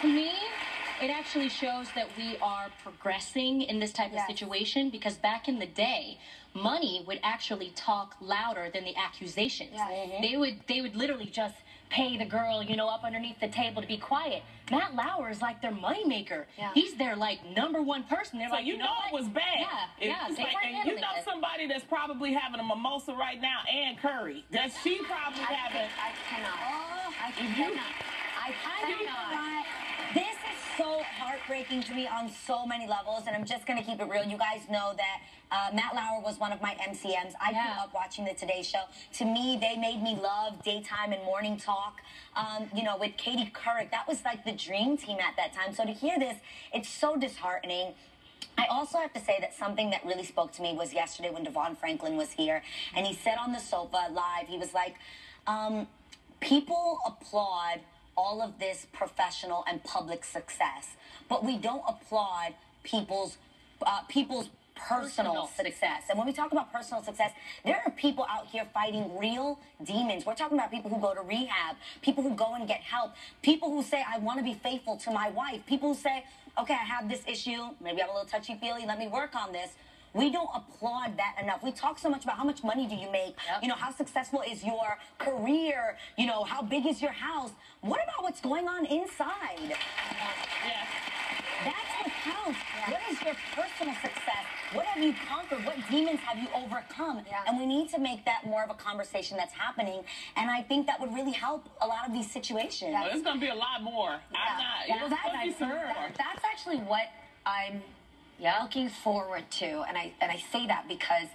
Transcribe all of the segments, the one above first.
To me, it actually shows that we are progressing in this type of situation, because back in the day, money would actually talk louder than the accusations. They would literally just pay the girl, you know, up underneath the table to be quiet. Matt Lauer is like their moneymaker. He's their like #1 person. They're so like, you know what? it was bad. It's like, and you know somebody that's probably having a mimosa right now, and Curry. That she probably having. I cannot. I cannot. This is so heartbreaking to me on so many levels, and I'm just going to keep it real. You guys know that Matt Lauer was one of my MCMs. I grew up watching the Today Show. To me, they made me love daytime and morning talk. You know, with Katie Couric, that was like the dream team at that time. So to hear this, it's so disheartening. I also have to say that something that really spoke to me was yesterday when Devon Franklin was here, and he said on the sofa live, he was like, people applaud all of this professional and public success, but we don't applaud people's personal success. And when we talk about personal success, there are people out here fighting real demons. We're talking about people who go to rehab, people who go and get help, people who say, I want to be faithful to my wife, people who say, okay, I have this issue, maybe I'm a little touchy-feely, let me work on this. We don't applaud that enough. We talk so much about how much money do you make, you know, how successful is your career, you know, how big is your house. What about what's going on inside? That's what counts. What is your personal success? What have you conquered? What demons have you overcome? And we need to make that more of a conversation that's happening. And I think that would really help a lot of these situations. Well, there's going to be a lot more. That's actually what I'm looking forward to, and I say that because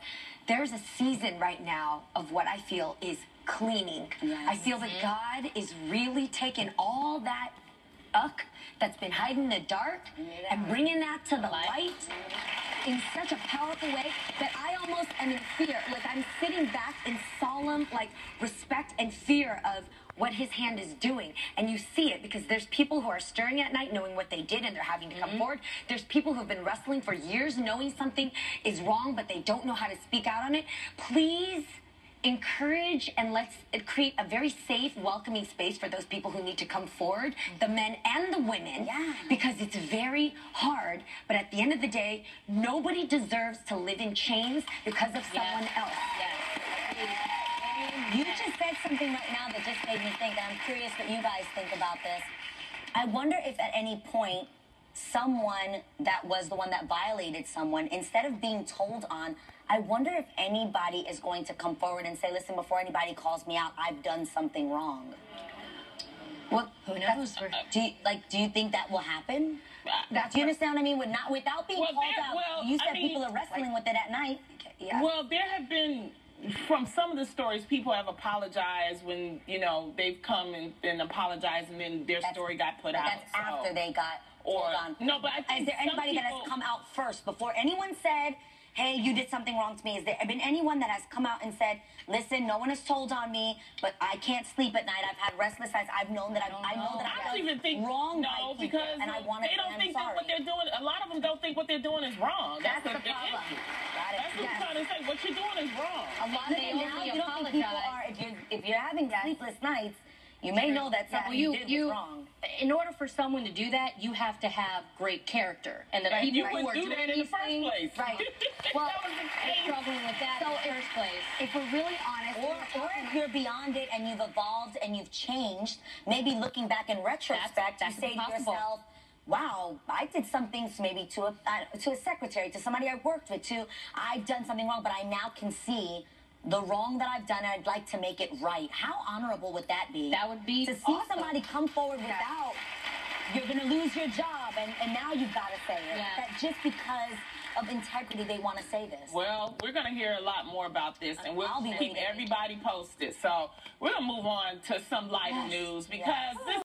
there's a season right now of what I feel is cleaning. I feel that God is really taking all that that's been hiding in the dark and bringing that to the light in such a powerful way that I almost am in fear. Like, I'm sitting back in solemn, like, respect and fear of what his hand is doing. And you see it because there's people who are stirring at night knowing what they did and they're having to come forward. There's people who've been wrestling for years knowing something is wrong, but they don't know how to speak out on it. Please encourage and let's create a very safe, welcoming space for those people who need to come forward, the men and the women, because it's very hard. But at the end of the day, nobody deserves to live in chains because of someone else. You just said something right now that just made me think, and I'm curious what you guys think about this. I wonder if at any point someone that was the one that violated someone, instead of being told on, I wonder if anybody is going to come forward and say, listen, before anybody calls me out, I've done something wrong. Well, who knows? Do you think that will happen? Do you understand what I mean? Without being called out, you said people are wrestling with it at night. Well, there have been, from some of the stories, people have apologized when, you know, they've come and apologized and then their story got put out. That's after they got told on. No, but I think is there anybody that has come out first before anyone said, hey, you did something wrong to me? Has there been anyone that has come out and said, listen, no one has told on me, but I can't sleep at night. I've had restless nights. I've known that I've done wrong by people, because and I want to they don't think that what they're doing, a lot of them don't think what they're doing is wrong. That's the problem. That's what I'm trying to say. What you're doing is wrong. A lot of them now, you don't think people are, if you're having sleepless nights, you may know that something you did was wrong. In order for someone to do that, you have to have great character, and the people who are doing that in the first place. Well, they're struggling with that in the first place. If we're really honest, or if you're beyond it and you've evolved and you've changed, maybe looking back in retrospect, you say to yourself, wow, I did some things maybe to a secretary, to somebody I worked with, I've done something wrong, but I now can see the wrong that I've done, and I'd like to make it right. How honorable would that be? That would be to see somebody come forward without, you're going to lose your job, and now you've got to say it. That just because of integrity, they want to say this. Well, we're going to hear a lot more about this, and we'll keep everybody posted. So we're going to move on to some lighter news, because this